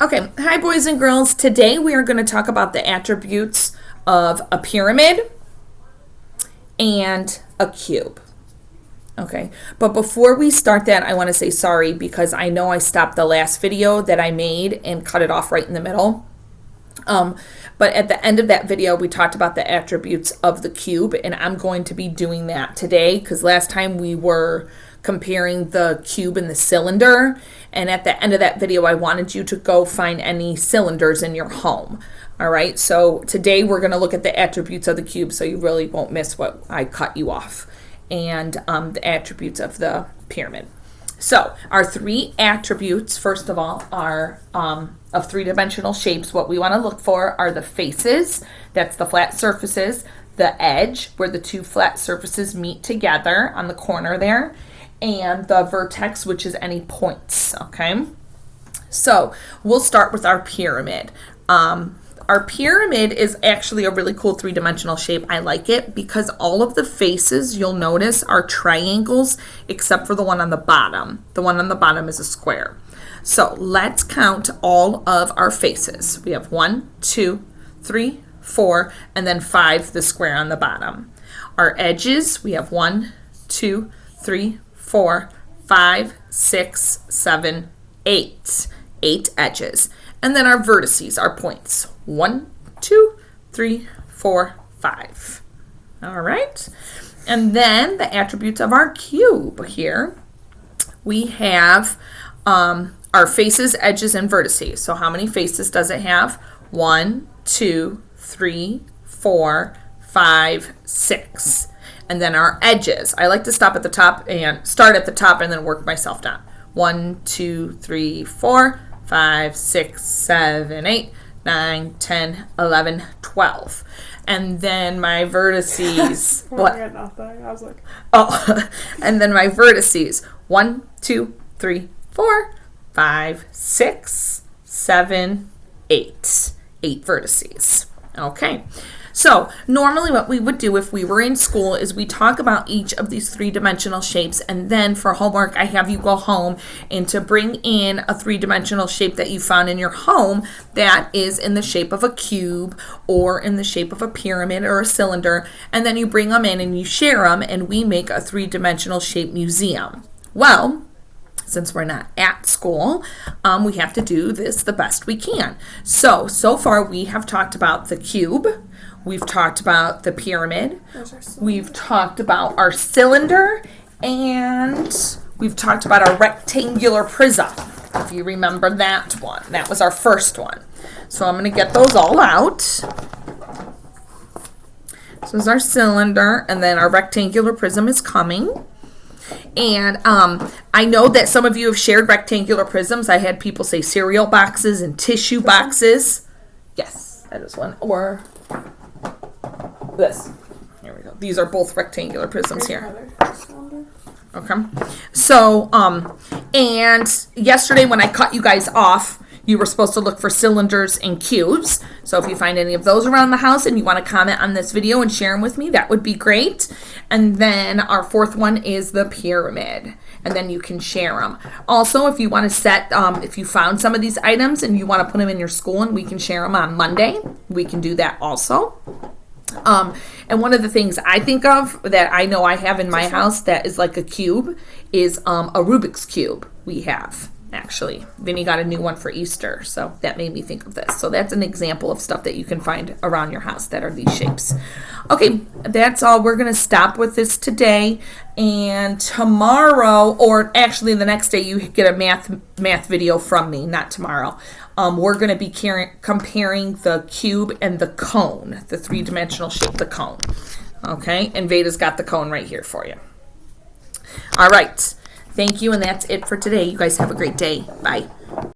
Okay, hi boys and girls. Today we are going to talk about the attributes of a pyramid and a cube. Okay, but before we start that, I want to say sorry because I know I stopped the last video that I made and cut it off right in the middle. But at the end of that video, we talked about the attributes of the cube, and I'm going to be doing that today because last time we were comparing the cube and the cylinder, and at the end of that video I wanted you to go find any cylinders in your home. All right, so today we're going to look at the attributes of the cube so you really won't miss what I cut you off, and the attributes of the pyramid. So our three attributes, first of all, are of three-dimensional shapes. What we want to look for are the faces, that's the flat surfaces, the edge where the two flat surfaces meet together on the corner there, and the vertex, which is any points, okay? So we'll start with our pyramid. Our pyramid is actually a really cool three-dimensional shape. I like it because all of the faces, you'll notice, are triangles except for the one on the bottom. The one on the bottom is a square. So let's count all of our faces. We have 1, 2, 3, 4, and then 5, the square on the bottom. Our edges, we have 1, 2, 3, 4, 5, 6, 7, 8. 8 edges. And then our vertices, our points. 1, 2, 3, 4, 5. All right. And then the attributes of our cube here. We have our faces, edges, and vertices. So how many faces does it have? 1, 2, 3, 4, 5, 6. And then our edges. I like to stop at the top and start at the top and then work myself down. 1, 2, 3, 4, 5, 6, 7, 8, 9, 10, 11, 12. And then my vertices. What? I got nothing. I was like, oh, and then my vertices. 1, 2, 3, 4, 5, 6, 7, 8. 8 vertices. Okay. So normally what we would do if we were in school is we talk about each of these three-dimensional shapes, and then for homework I have you go home and to bring in a three-dimensional shape that you found in your home that is in the shape of a cube or in the shape of a pyramid or a cylinder, and then you bring them in and you share them and we make a three-dimensional shape museum. Well, since we're not at school, we have to do this the best we can. So far we have talked about the cube. We've talked about the pyramid. We've talked about our cylinder. And we've talked about our rectangular prism. If you remember that one. That was our first one. So I'm going to get those all out. So this is our cylinder. And then our rectangular prism is coming. And I know that some of you have shared rectangular prisms. I had people say cereal boxes and tissue boxes. Yes, that is one. Or this. Here we go. These are both rectangular prisms here. Okay. So, and yesterday when I cut you guys off, you were supposed to look for cylinders and cubes. So if you find any of those around the house and you want to comment on this video and share them with me, that would be great. And then our fourth one is the pyramid. And then you can share them. Also, if you want to set, if you found some of these items and you want to put them in your school and we can share them on Monday, we can do that also. And one of the things I think of that I know I have in my house that is like a cube is a Rubik's Cube we have. Actually, Vinny got a new one for Easter, so that made me think of this. So that's an example of stuff that you can find around your house that are these shapes. Okay, that's all. We're going to stop with this today, and tomorrow, or actually the next day, you get a math video from me, not tomorrow. We're going to be comparing the cube and the cone, the three-dimensional shape, the cone. Okay, and Veda's got the cone right here for you. All right. Thank you, and that's it for today. You guys have a great day. Bye.